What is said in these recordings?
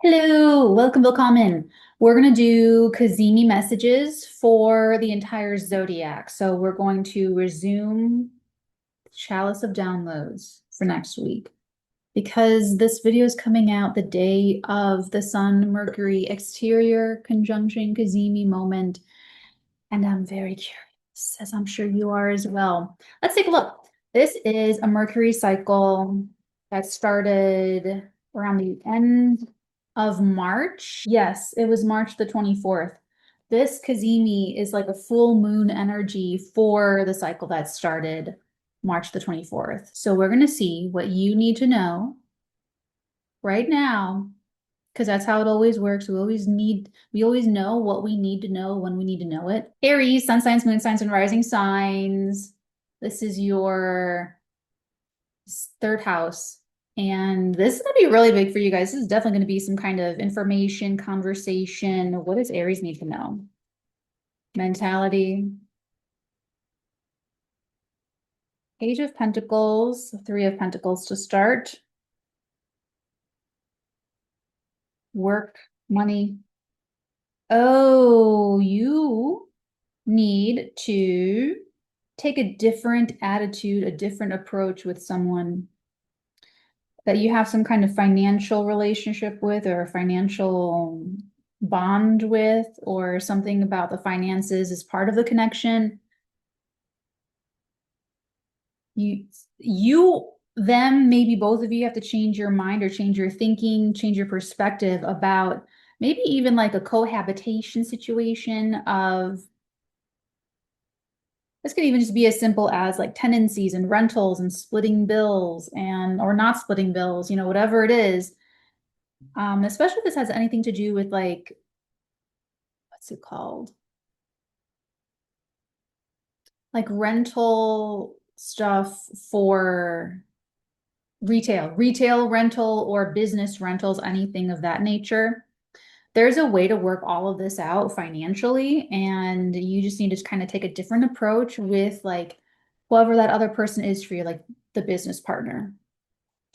Hello, welcome, willkommen. We're going to do Cazimi messages for the entire zodiac. So we're going to resume Chalice of Downloads for next week because this video is coming out the day of the Sun Mercury exterior conjunction Cazimi moment. And I'm very curious, as I'm sure you are as well. Let's take a look. This is a Mercury cycle that started around the end of March. Yes, it was March the 24th. This Cazimi is like a full moon energy for the cycle that started March the 24th. So we're going to see what you need to know right now, because that's how it always works. We always know what we need to know when we need to know it. Aries, sun signs, moon signs, and rising signs. This is your third house. And this is going to be really big for you guys. This is definitely going to be some kind of information, conversation. What does Aries need to know? Mentality. Page of Pentacles, Three of Pentacles to start. Work, money. Oh, you need to take a different attitude, a different approach with someone that you have some kind of financial relationship with or a financial bond with, or something about the finances is part of the connection. Them, maybe both of you have to change your mind or change your thinking, change your perspective about maybe even like a cohabitation situation of, this could even just be as simple as like tenancies and rentals and splitting bills and, or not splitting bills, whatever it is. Especially if this has anything to do with like, what's it called? Like rental stuff for retail rental or business rentals, anything of that nature. There's a way to work all of this out financially, and you just need to kind of take a different approach with like whoever that other person is for you, like the business partner.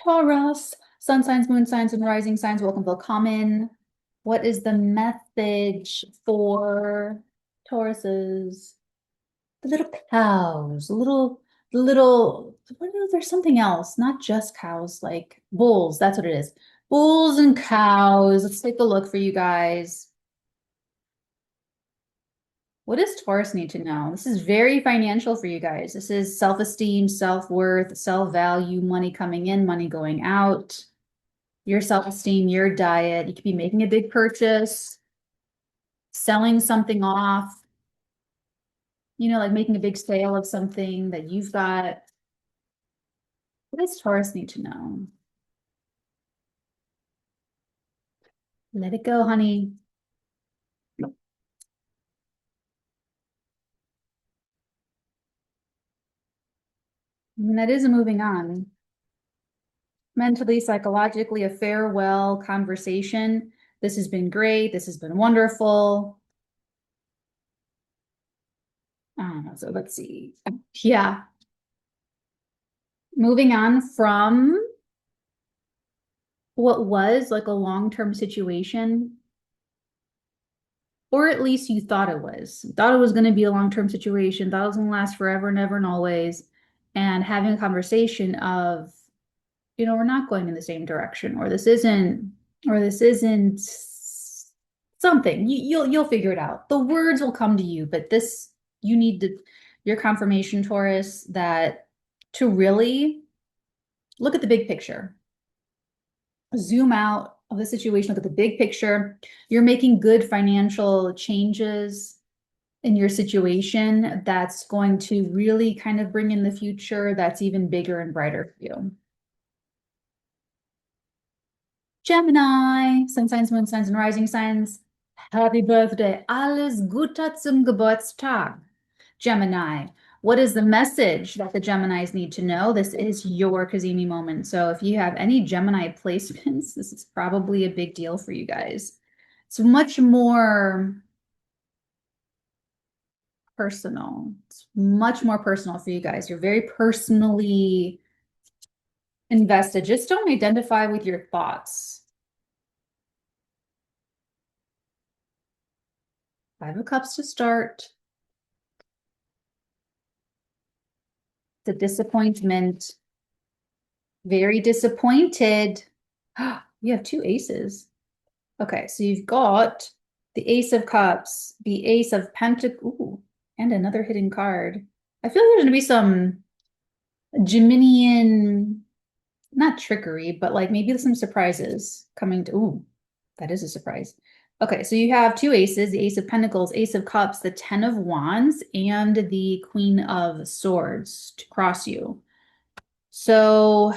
Taurus, sun signs, moon signs, and rising signs, welcome, willkommen. What is the message for Tauruses? The little cows, there's something else, not just cows, like bulls. That's what it is. Bulls and cows. Let's take a look for you guys. What does Taurus need to know? This is very financial for you guys. This is self-esteem, self-worth, self-value, money coming in, money going out, your self-esteem, your diet. You could be making a big purchase, selling something off, like making a big sale of something that you've got. What does Taurus need to know? Let it go, honey. And that is a moving on. Mentally, psychologically, a farewell conversation. This has been great. This has been wonderful. So let's see. Yeah. Moving on from what was like a long-term situation, or at least you thought it was. Thought it was going to be a long-term situation. Thought it was going to last forever, never, and always. And having a conversation of, we're not going in the same direction, or this isn't something. You'll figure it out. The words will come to you, but this, you need to, your confirmation, Taurus, that to really look at the big picture. Zoom out of the situation, look at the big picture. You're making good financial changes in your situation that's going to really kind of bring in the future that's even bigger and brighter for you. Gemini, sun signs, moon signs, and rising signs. Happy birthday. Alles Gute zum Geburtstag. Gemini, what is the message that the Geminis need to know? This is your Cazimi moment. So if you have any Gemini placements, this is probably a big deal for you guys. It's much more personal. It's much more personal for you guys. You're very personally invested. Just don't identify with your thoughts. Five of Cups to start. The disappointment. Very disappointed. You have two aces. Okay, so you've got the Ace of Cups, the Ace of Pentacles, ooh, and another hidden card. I feel like there's gonna be some Geminian, not trickery, but like maybe some surprises coming to, ooh, that is a surprise. Okay, so you have two aces, the Ace of Pentacles, Ace of Cups, the Ten of Wands, and the Queen of Swords to cross you. So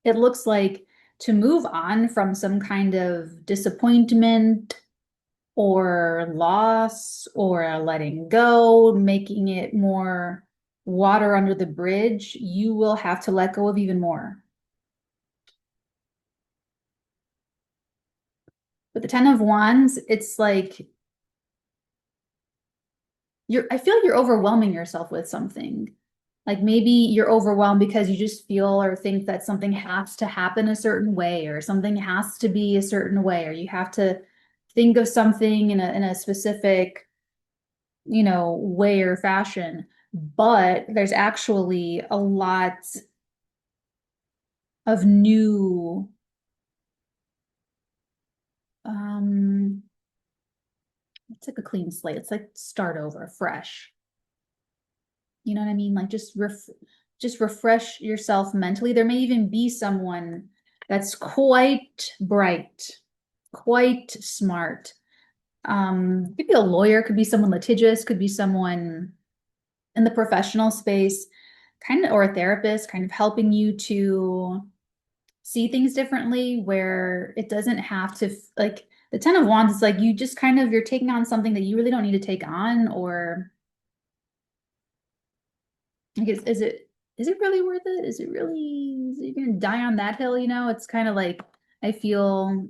it looks like to move on from some kind of disappointment or loss or letting go, making it more water under the bridge, you will have to let go of even more. But the Ten of Wands, it's like I feel like you're overwhelming yourself with something. Like maybe you're overwhelmed because you just feel or think that something has to happen a certain way, or something has to be a certain way, or you have to think of something in a specific, way or fashion. But there's actually a lot of new it's like a clean slate. It's like start over, fresh. You know what I mean? Like just refresh yourself mentally. There may even be someone that's quite bright, quite smart. Could be a lawyer, could be someone litigious, could be someone in the professional space, kind of, or a therapist, kind of helping you to see things differently, where it doesn't have to, like the Ten of Wands is like you just kind of, you're taking on something that you really don't need to take on, or I guess, is it really worth it? Is it gonna die on that hill? It's kind of like, I feel,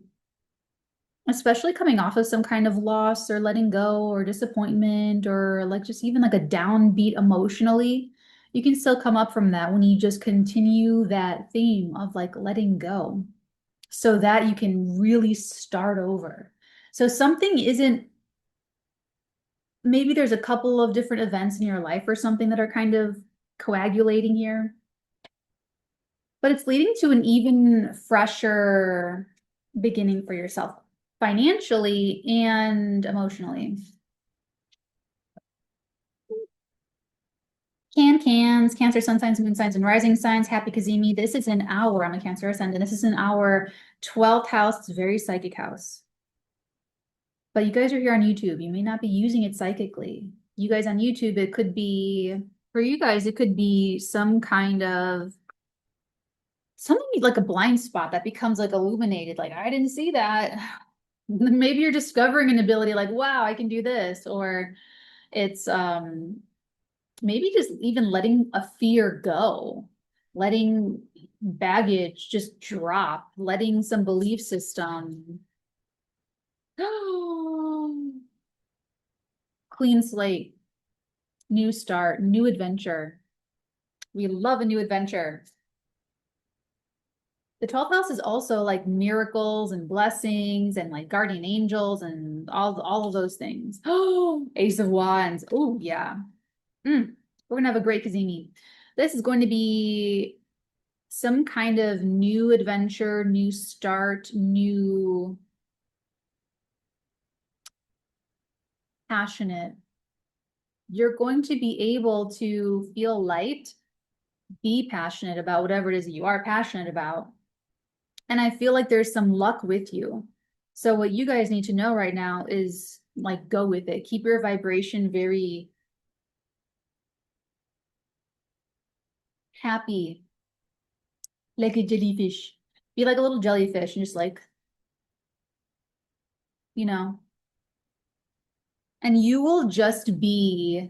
especially coming off of some kind of loss or letting go or disappointment, or like just even like a downbeat emotionally, you can still come up from that when you just continue that theme of like letting go, so that you can really start over. So something isn't, maybe there's a couple of different events in your life or something that are kind of coagulating here, but it's leading to an even fresher beginning for yourself, financially and emotionally. Cans, Cancer, sun signs, moon signs, and rising signs. Happy Cazimi. This is in our, I'm a Cancer ascendant. This is in our 12th house. It's a very psychic house. But you guys are here on YouTube. You may not be using it psychically. You guys on YouTube, it could be, for you guys, it could be some kind of something like a blind spot that becomes like illuminated. Like, I didn't see that. Maybe you're discovering an ability like, wow, I can do this. Or it's maybe just even letting a fear go, letting baggage just drop, letting some belief system. Clean slate, new start, new adventure. We love a new adventure. The 12th house is also like miracles and blessings and like guardian angels and all of those things. Oh, Ace of Wands. Oh, yeah. We're gonna have a great Cazimi. This is going to be some kind of new adventure, new start, new passionate. You're going to be able to feel light, be passionate about whatever it is that you are passionate about. And I feel like there's some luck with you. So what you guys need to know right now is like, go with it. Keep your vibration very happy, like a jellyfish. Be like a little jellyfish and just like, you know, and you will just be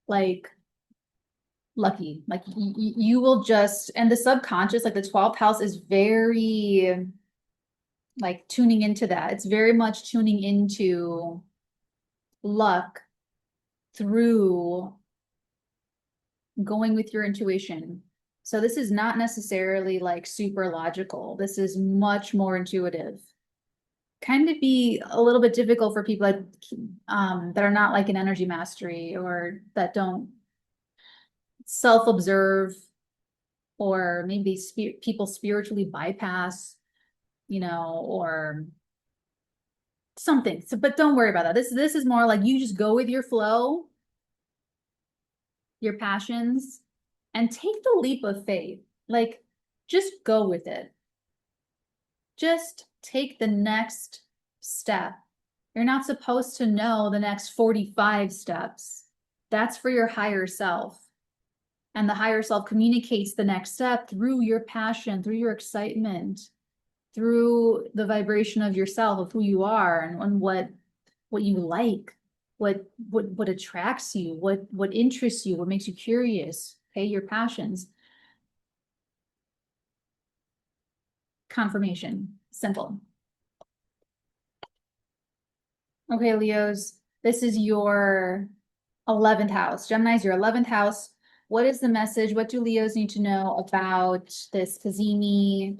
like lucky. Like you will just, and the subconscious, like the 12th house is very like tuning into that. It's very much tuning into luck through going with your intuition. So this is not necessarily like super logical. This is much more intuitive. kind of be a little bit difficult for people that are not like an energy mastery or that don't self-observe, or maybe people spiritually bypass, or something. So, but don't worry about that. This is more like you just go with your flow, your passions, and take the leap of faith. Like, just go with it. Just take the next step. You're not supposed to know the next 45 steps. That's for your higher self. And the higher self communicates the next step through your passion, through your excitement, through the vibration of yourself, of who you are, and what you like, what attracts you, what interests you, what makes you curious, okay, your passions. Confirmation, simple. Okay, Leos, this is your 11th house. Gemini is your 11th house. What is the message? What do Leos need to know about this Cazimi?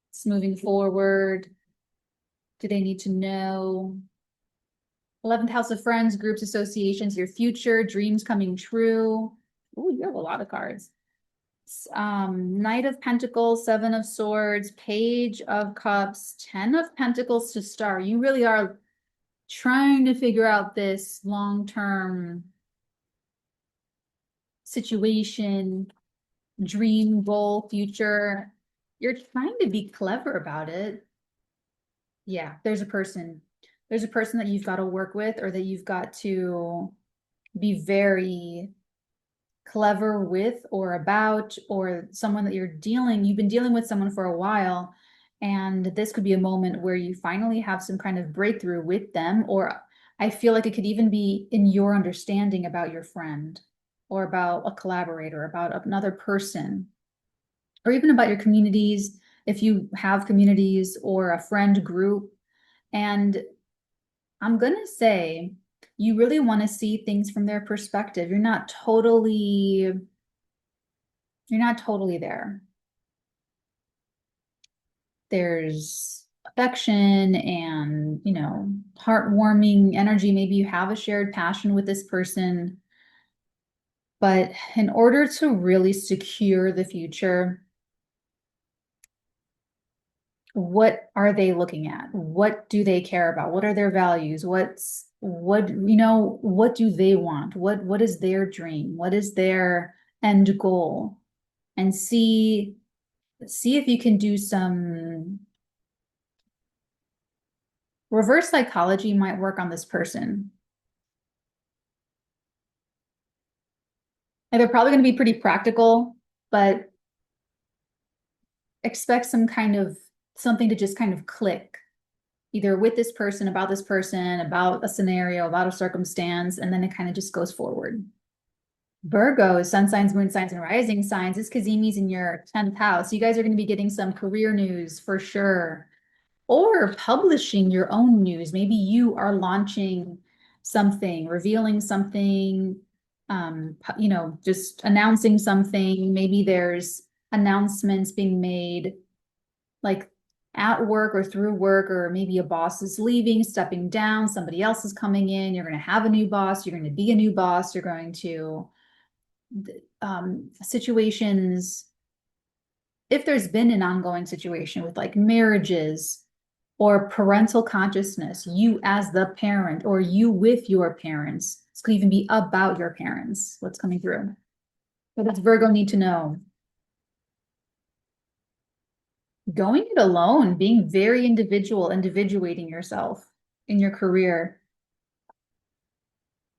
It's moving forward. Do they need to know? 11th house of friends, groups, associations, your future, dreams coming true. Oh, you have a lot of cards. Knight of Pentacles, 7 of Swords, Page of Cups, 10 of Pentacles to start. You really are trying to figure out this long-term situation, dream, goal, future. You're trying to be clever about it. Yeah, there's a person that you've got to work with, or that you've got to be very clever with or about, or someone that you've been dealing with someone for a while, and this could be a moment where you finally have some kind of breakthrough with them. Or I feel like it could even be in your understanding about your friend, or about a collaborator, about another person, or even about your communities, if you have communities or a friend group. And I'm gonna say you really want to see things from their perspective. You're not totally there. There's affection and, heartwarming energy. Maybe you have a shared passion with this person. But in order to really secure the future, what are they looking at? What do they care about? What are their values? What do they want? What is their dream? What is their end goal? And see if you can do some reverse psychology. Might work on this person. And they're probably going to be pretty practical, but expect some kind of something to just kind of click, either with this person, about a scenario, about a circumstance, and then it kind of just goes forward. Virgo, sun signs, moon signs, and rising signs. This Cazimi's in your 10th house. You guys are going to be getting some career news for sure, or publishing your own news. Maybe you are launching something, revealing something, just announcing something. Maybe there's announcements being made, like at work or through work, or maybe a boss is leaving, stepping down, somebody else is coming in. You're going to have a new boss. You're going to be a new boss. You're going to situations. If there's been an ongoing situation with like marriages or parental consciousness, you as the parent, or you with your parents. This could even be about your parents, what's coming through. What does Virgo need to know? Going it alone, being very individuating yourself in your career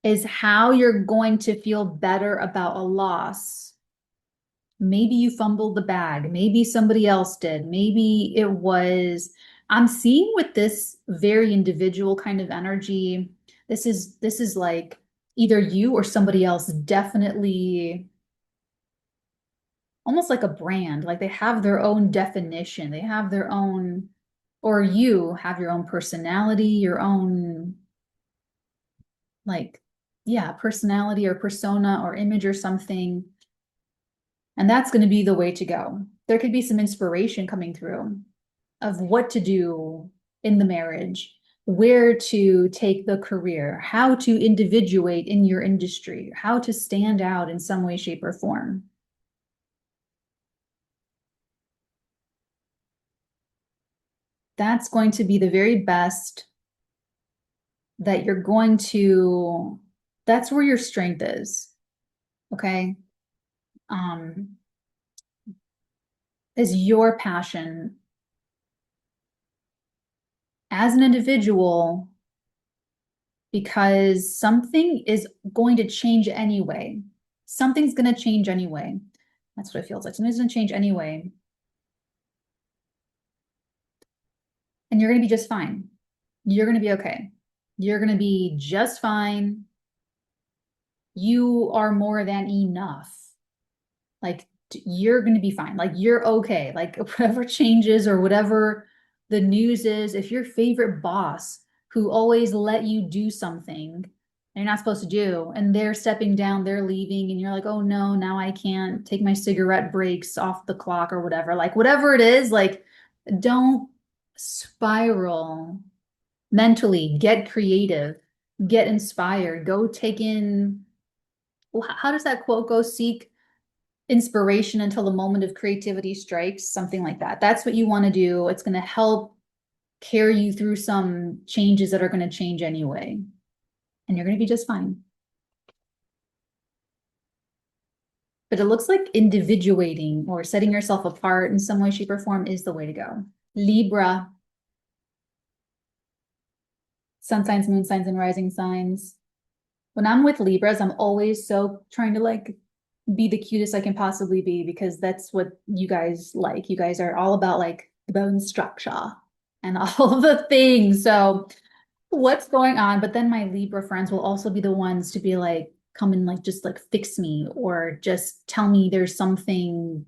is how you're going to feel better about a loss. Maybe you fumbled the bag. Maybe somebody else did. Maybe it was, I'm seeing with this very individual kind of energy, this is like either you or somebody else definitely almost like a brand, like they have their own definition, they have their own, or you have your own personality, your own, like, yeah, personality or persona or image or something. And that's going to be the way to go. There could be some inspiration coming through of what to do in the marriage, where to take the career, how to individuate in your industry, how to stand out in some way, shape, or form. That's going to be the very best that you're going to, that's where your strength is. Okay. Is your passion as an individual, because something is going to change anyway. Something's going to change anyway. That's what it feels like. Something's going to change anyway. And you're going to be just fine. You're going to be okay. You're going to be just fine. You are more than enough. Like, you're going to be fine. Like, you're okay. Like, whatever changes or whatever the news is, if your favorite boss who always let you do something you're not supposed to do, and they're stepping down, they're leaving, and you're like, oh no, now I can't take my cigarette breaks off the clock or whatever. Like, whatever it is, like, don't spiral mentally. Get creative, get inspired, go take in, how does that quote go? Seek inspiration until the moment of creativity strikes, something like that. That's what you want to do. It's going to help carry you through some changes that are going to change anyway. And you're going to be just fine. But it looks like individuating or setting yourself apart in some way, shape, or form is the way to go. Libra. Sun signs, moon signs, and rising signs. When I'm with Libras, I'm always so trying to like be the cutest I can possibly be, because that's what you guys like. You guys are all about like the bone structure and all of the things. So what's going on? But then my Libra friends will also be the ones to be like, come and like just like fix me, or just tell me there's something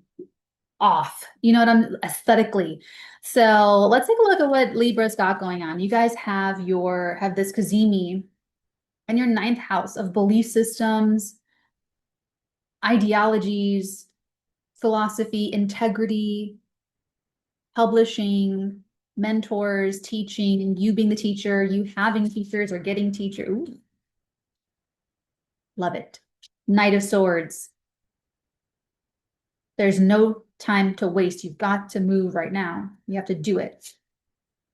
off, you know what I'm aesthetically. So let's take a look at what Libra's got going on. You guys have this Cazimi in your ninth house of belief systems, ideologies, philosophy, integrity, publishing, mentors, teaching, you being the teacher, you having teachers or getting teacher. Ooh. Love it. Knight of Swords. There's no time to waste. You've got to move right now. You have to do it.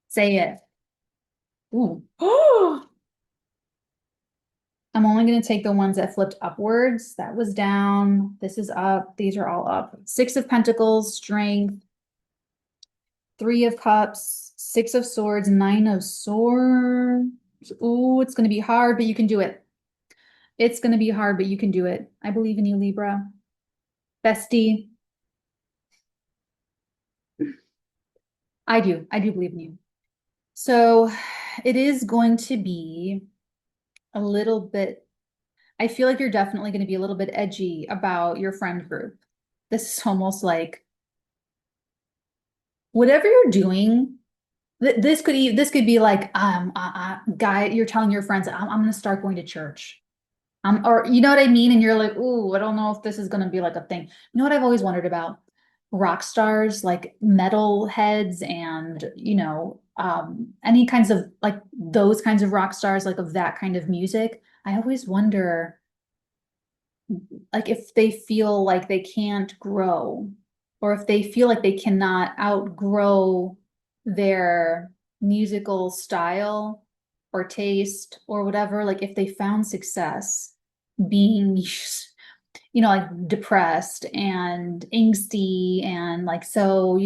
Say it. Ooh. I'm only going to take the ones that flipped upwards. That was down. This is up. These are all up. Six of Pentacles, Strength. Three of Cups, Six of Swords, Nine of Swords. Ooh, it's going to be hard, but you can do it. It's going to be hard, but you can do it. I believe in you, Libra. Bestie. I do believe in you. So it is going to be a little bit, I feel like you're definitely going to be a little bit edgy about your friend group. This is almost like whatever you're doing, this could be like, guy, you're telling your friends, I'm going to start going to church. Or you know what I mean? And you're like, ooh, I don't know if this is going to be like a thing. You know what I've always wondered about? Rock stars, like metal heads, and any kinds of like those kinds of rock stars, like of that kind of music. I always wonder, like, if they feel like they can't grow, or if they feel like they cannot outgrow their musical style or taste or whatever, like if they found success being like depressed and angsty and like, so,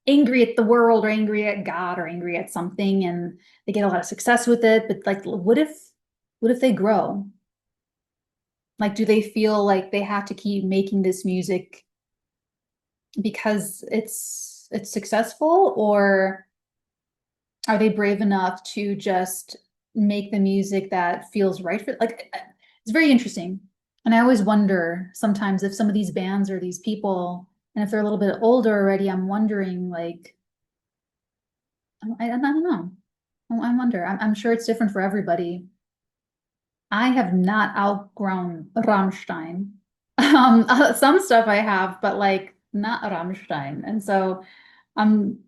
angry at the world or angry at God or angry at something, and they get a lot of success with it. But like, what if they grow? Like, do they feel like they have to keep making this music because it's successful, or are they brave enough to just make the music that feels right for, like, it's very interesting. And I always wonder sometimes if some of these bands or these people, and if they're a little bit older already, I'm wondering, like, I don't know. I wonder. I'm sure it's different for everybody. I have not outgrown Rammstein. Some stuff I have, but like not Rammstein. And so I'm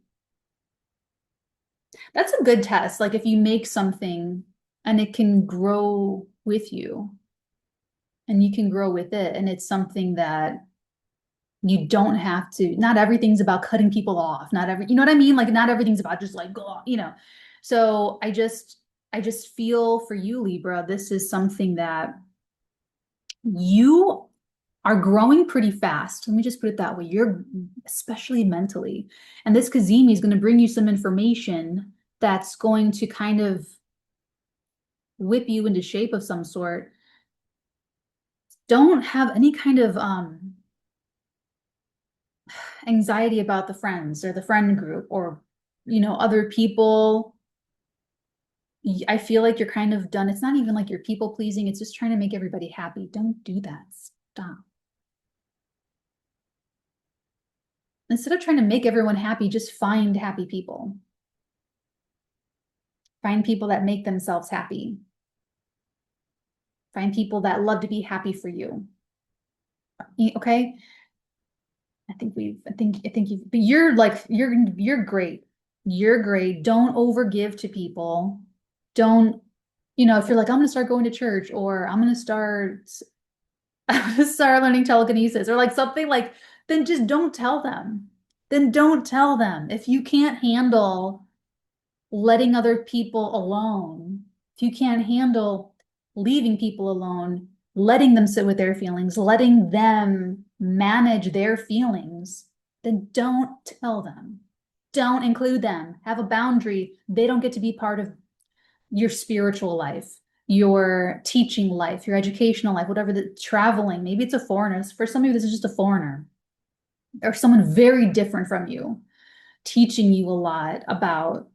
That's a good test. Like if you make something and it can grow with you and you can grow with it, and it's something that you don't have to, not everything's about cutting people off. Not every, you know what I mean? Like not everything's about just like, go, you know. So I just feel for you, Libra, this is something that you are growing pretty fast. Let me just put it that way. You're especially mentally. And this 𝚃𝚎𝚗𝚕 is going to bring you some information that's going to kind of whip you into shape of some sort. Don't have any kind of anxiety about the friends or the friend group or, you know, other people. I feel like you're kind of done. It's not even like you're people pleasing. It's just trying to make everybody happy. Don't do that. Stop. Instead of trying to make everyone happy, just find happy people. Find people that make themselves happy. Find people that love to be happy for you. Okay? I think you've, but you're like, you're great. You're great. Don't overgive to people. Don't, you know, if you're like, I'm gonna start going to church, or I'm gonna start learning telekinesis, or like something like, then just don't tell them. Then don't tell them. If you can't handle letting other people alone, if you can't handle leaving people alone, letting them sit with their feelings, letting them manage their feelings, then don't tell them. Don't include them. Have a boundary. They don't get to be part of your spiritual life, your teaching life, your educational life, whatever, the traveling. Maybe it's a foreigner. For some of you, this is just a foreigner or someone very different from you, teaching you a lot about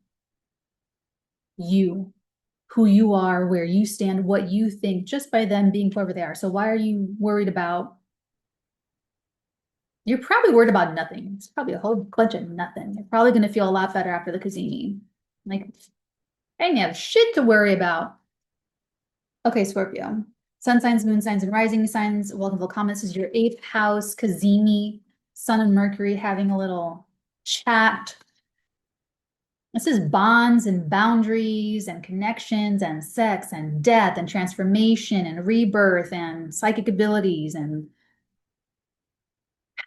you, who you are, where you stand, what you think, just by them being whoever they are. So why are you worried about? You're probably worried about nothing. It's probably a whole bunch of nothing. You're probably going to feel a lot better after the 𝚃𝚎𝚗𝚕. Like, I didn't have shit to worry about. Okay, Scorpio. Sun signs, moon signs, and rising signs. Welcome to comments. This is your 8th house, 𝚃𝚎𝚗𝚕, Sun and Mercury having a little chat. This is bonds and boundaries and connections and sex and death and transformation and rebirth and psychic abilities and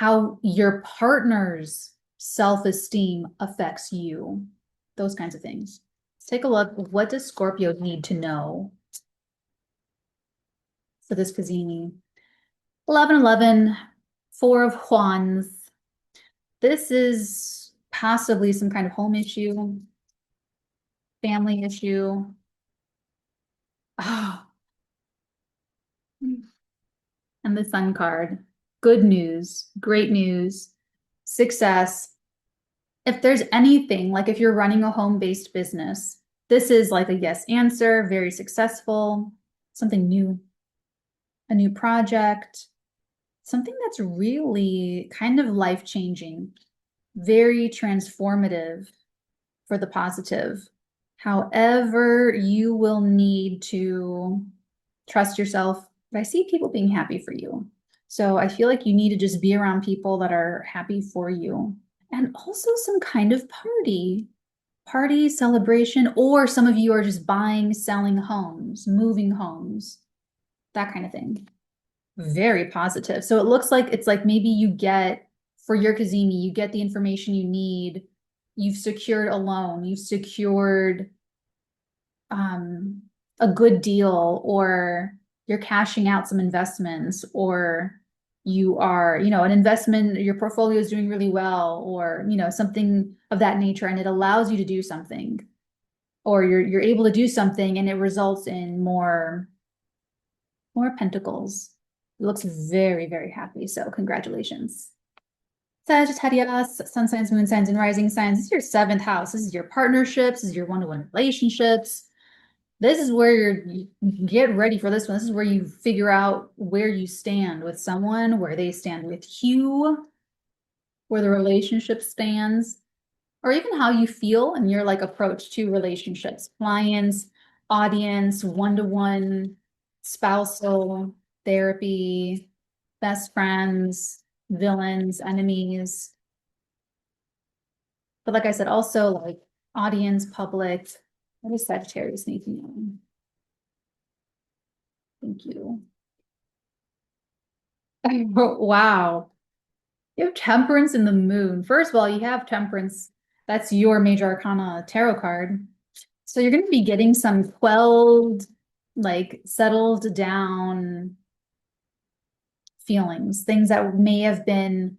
how your partner's self-esteem affects you. Those kinds of things. Let's take a look. What does Scorpio need to know for this 𝚃𝚎𝚗𝚕? 1111, 4 of wands. This is possibly some kind of home issue, family issue. Oh. And the Sun card. Good news, great news, success. If there's anything, like if you're running a home-based business, this is like a yes answer, very successful, something new, a new project, something that's really kind of life-changing, very transformative for the positive. However, you will need to trust yourself. But I see people being happy for you. So I feel like you need to just be around people that are happy for you. And also some kind of party, celebration, or some of you are just buying, selling homes, moving homes, that kind of thing. Very positive. So it looks like it's like maybe you get, for your 𝚃𝚎𝚗𝚕, you get the information you need. You've secured a loan, you've secured a good deal, or you're cashing out some investments, or you are, you know, an investment, your portfolio is doing really well, or, you know, something of that nature, and it allows you to do something, or you're able to do something and it results in more pentacles. It looks very, very happy. So congratulations. Sagittarius, sun signs, moon signs, and rising signs. This is your 7th house. This is your partnerships. This is your one-to-one relationships. This is where you get ready for this one. This is where you figure out where you stand with someone, where they stand with you, where the relationship stands, or even how you feel and your like approach to relationships, clients, audience, one-to-one, spousal, therapy, best friends, villains, enemies. But like I said, also like audience, public. What does Sagittarius need to know? Thank you. Wow. You have Temperance in the Moon. First of all, you have Temperance. That's your major arcana tarot card. So you're going to be getting some quelled, like settled down feelings, things that may have been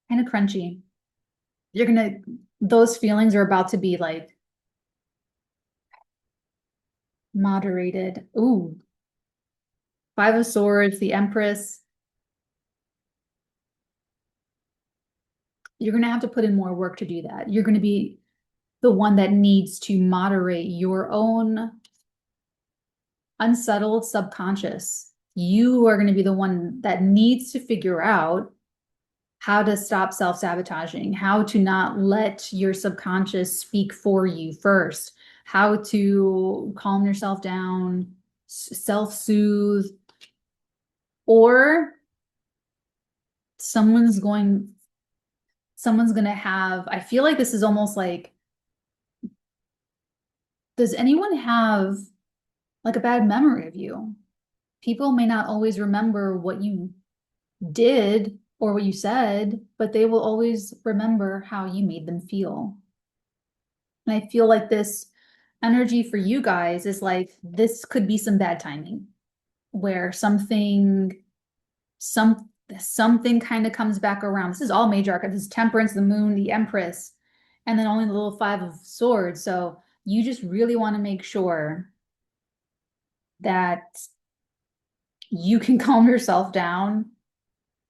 kind of crunchy. Those feelings are about to be like moderated. Ooh. Five of Swords, the Empress. You're going to have to put in more work to do that. You're going to be the one that needs to moderate your own unsettled subconscious. You are going to be the one that needs to figure out how to stop self-sabotaging, how to not let your subconscious speak for you first, how to calm yourself down, self-soothe, or someone's going to have, I feel like this is almost like, does anyone have like a bad memory of you? People may not always remember what you did or what you said, but they will always remember how you made them feel. And I feel like this energy for you guys is like, this could be some bad timing where something kind of comes back around. This is all major arcana. This is Temperance, the Moon, the Empress, and then only the little Five of Swords. So you just really want to make sure that you can calm yourself down.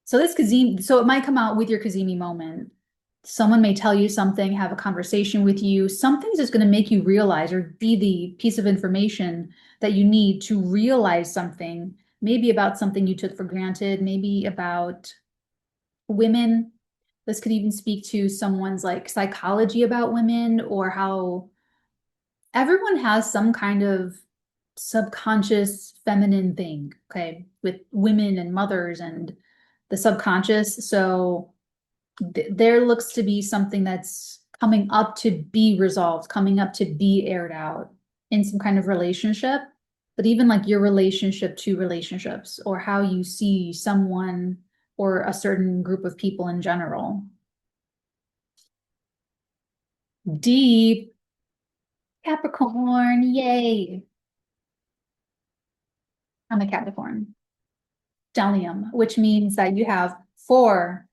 So this Cazimi, so it might come out with your Cazimi moment. Someone may tell you something, have a conversation with you. Something's just going to make you realize or be the piece of information that you need to realize something, maybe about something you took for granted, maybe about women. This could even speak to someone's like psychology about women or how everyone has some kind of subconscious feminine thing, okay, with women and mothers and the subconscious. So there looks to be something that's coming up to be resolved, coming up to be aired out in some kind of relationship, but even like your relationship to relationships or how you see someone or a certain group of people in general. Deep Capricorn, yay. I'm a Capricorn. Stellium, which means that you have four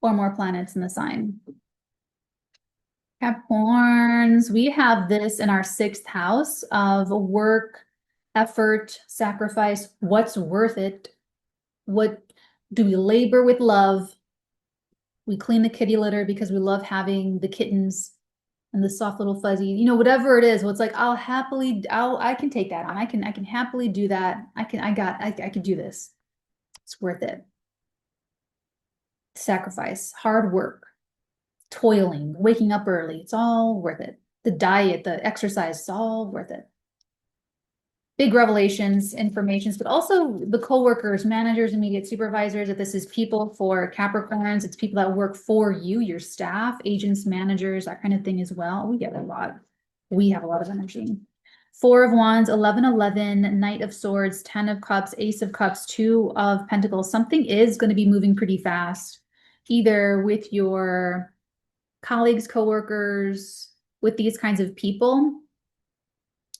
or more planets in the sign. Capricorns, we have this in our sixth house of work, effort, sacrifice. What's worth it? What do we labor with love? We clean the kitty litter because we love having the kittens and the soft little fuzzy, you know, whatever it is. Well, it's like, I can take that on. I can happily do that. I can do this. It's worth it. Sacrifice, hard work, toiling, waking up early. It's all worth it. The diet, the exercise, it's all worth it. Big revelations, informations, but also the coworkers, managers, immediate supervisors. If this is people for Capricorns, it's people that work for you, your staff, agents, managers, that kind of thing as well. We get a lot. We have a lot of energy. Four of Wands, 11-11, Knight of Swords, 10 of Cups, Ace of Cups, 2 of Pentacles. Something is going to be moving pretty fast, either with your colleagues, coworkers, with these kinds of people.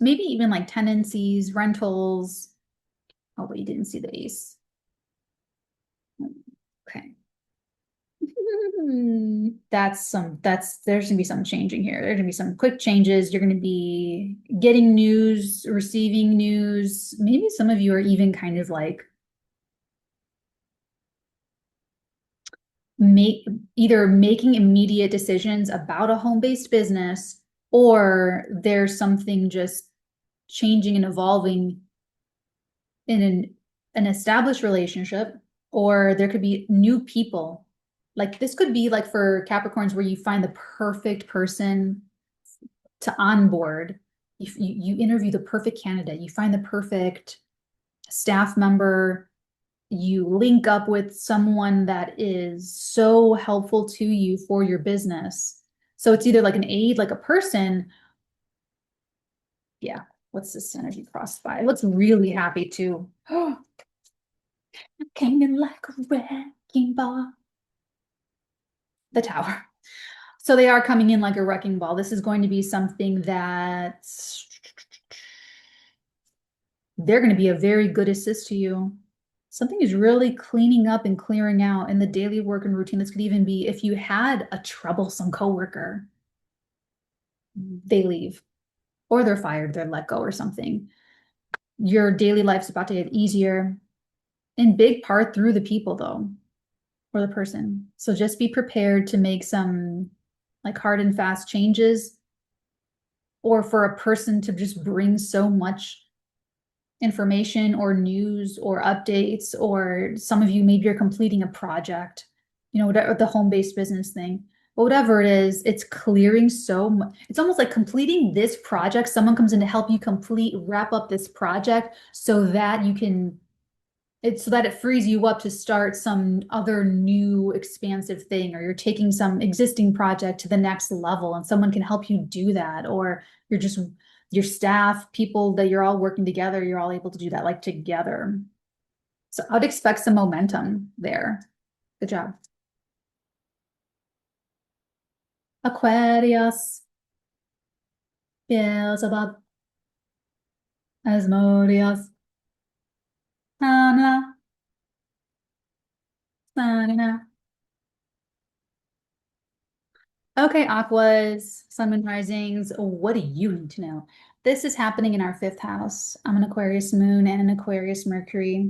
Maybe even like tenancies, rentals. Oh, but you didn't see the ace. Okay. There's gonna be some changing here. There's gonna be some quick changes. You're gonna be getting news, receiving news. Maybe some of you are even kind of like either making immediate decisions about a home-based business, or there's something just changing and evolving in an established relationship, or there could be new people. Like this could be like for Capricorns where you find the perfect person to onboard. You interview the perfect candidate, you find the perfect staff member, you link up with someone that is so helpful to you for your business. So it's either like an aid, like a person. Yeah. What's this energy crossed by? It looks really happy too. Came in like a wrecking ball. The Tower. So they are coming in like a wrecking ball. This is going to be something that they're going to be a very good assist to you. Something is really cleaning up and clearing out in the daily work and routine. This could even be if you had a troublesome coworker, they leave, or they're fired, they're let go or something. Your daily life's about to get easier, in big part through the people though, or the person. So just be prepared to make some like hard and fast changes, or for a person to just bring so much information or news or updates, or some of you, maybe you're completing a project, you know, whatever, the home-based business thing, but whatever it is, it's clearing so much. It's almost like completing this project. Someone comes in to help you wrap up this project so that you can, so that it frees you up to start some other new expansive thing, or you're taking some existing project to the next level and someone can help you do that, or you're just your staff, people that you're all working together, you're all able to do that like together. So I would expect some momentum there. Good job. Aquarius, 𝚑𝚊𝚗𝚎𝚅, 𝚑𝚎𝚎𝚅, 𝚑𝚎𝚎𝚎𝚅, 𝚑𝚎𝚎𝚎𝚎. Okay, Aquas, Sun, Moon, Risings, what do you need to know? This is happening in our fifth house. I'm an Aquarius moon and an Aquarius Mercury.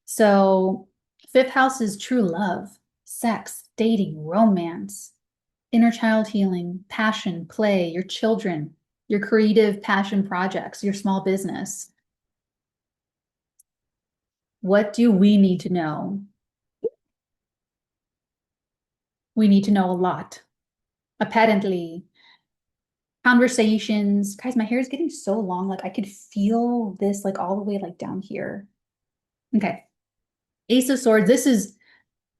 So fifth house is true love, sex, dating, romance, inner child healing, passion, play, your children, your creative passion projects, your small business. What do we need to know? We need to know a lot. Apparently, conversations. Guys, my hair is getting so long, like I could feel this like all the way like down here. Okay. Ace of Swords. This is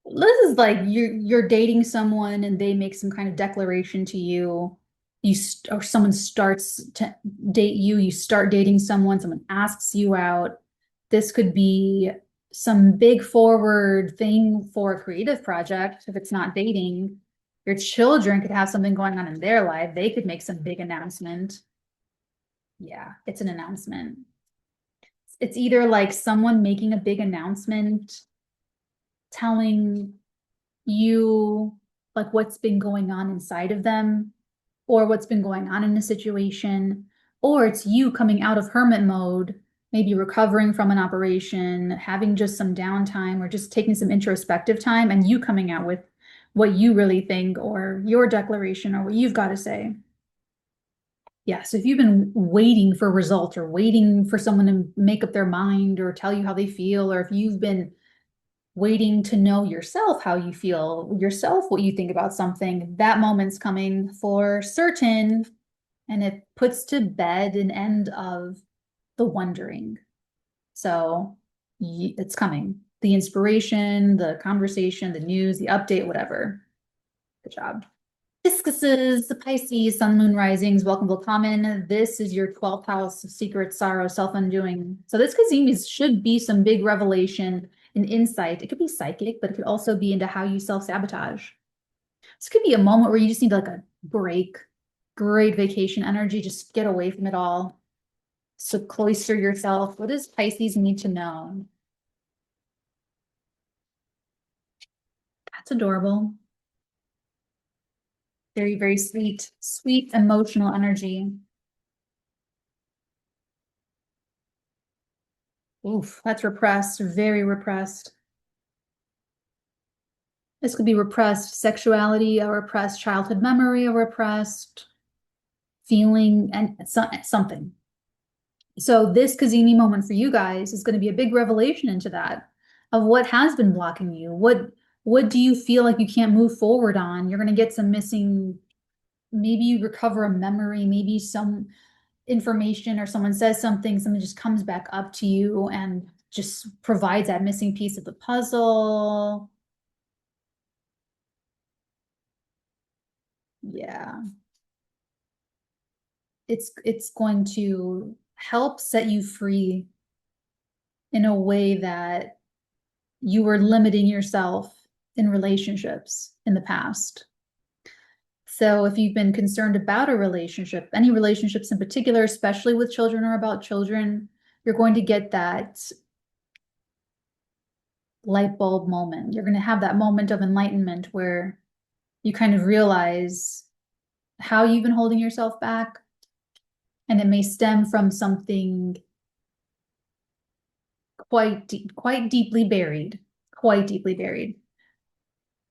like you're dating someone and they make some kind of declaration to you. Or someone starts to date you, you start dating someone asks you out. This could be some big forward thing for a creative project if it's not dating. Your children could have something going on in their life. They could make some big announcement. Yeah, it's an announcement. It's either like someone making a big announcement, telling you like what's been going on inside of them, or what's been going on in a situation, or it's you coming out of hermit mode, maybe recovering from an operation, having just some downtime, or just taking some introspective time, and you coming out with what you really think, or your declaration, or what you've got to say. Yeah, so if you've been waiting for results, or waiting for someone to make up their mind or tell you how they feel, or if you've been waiting to know yourself how you feel, yourself what you think about something, that moment's coming for certain, and it puts to bed an end of the wondering. So it's coming. The inspiration, the conversation, the news, the update, whatever. Good job. Discuses the Pisces, Sun, Moon, Risings, welcome, willkommen. This is your 12th house of secret, sorrow, self-undoing. So this Cazimi should be some big revelation and insight. It could be psychic, but it could also be into how you self-sabotage. This could be a moment where you just need like a break, great vacation energy, just get away from it all. So cloister yourself. What does Pisces need to know? That's adorable. Very, very sweet, sweet emotional energy. Oof, that's repressed, very repressed. This could be repressed sexuality, a repressed childhood memory, a repressed feeling, and something. So this Cazimi moment for you guys is going to be a big revelation into that, of what has been blocking you. What do you feel like you can't move forward on? You're going to get some missing, maybe you recover a memory, maybe some information, or someone says something just comes back up to you, and just provides that missing piece of the puzzle. Yeah. It's going to help set you free in a way that you were limiting yourself in relationships in the past. So if you've been concerned about a relationship, any relationships in particular, especially with children or about children, you're going to get that light bulb moment. You're going to have that moment of enlightenment where you kind of realize how you've been holding yourself back. And it may stem from something quite deeply buried, quite deeply buried.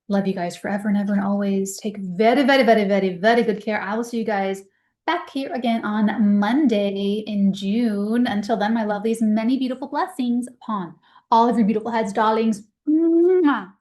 Love you guys forever and ever and always. Take very, very, very, very, very good care. I will see you guys back here again on Monday in June. Until then, my lovelies, many beautiful blessings upon all of your beautiful heads, darlings. Mwah.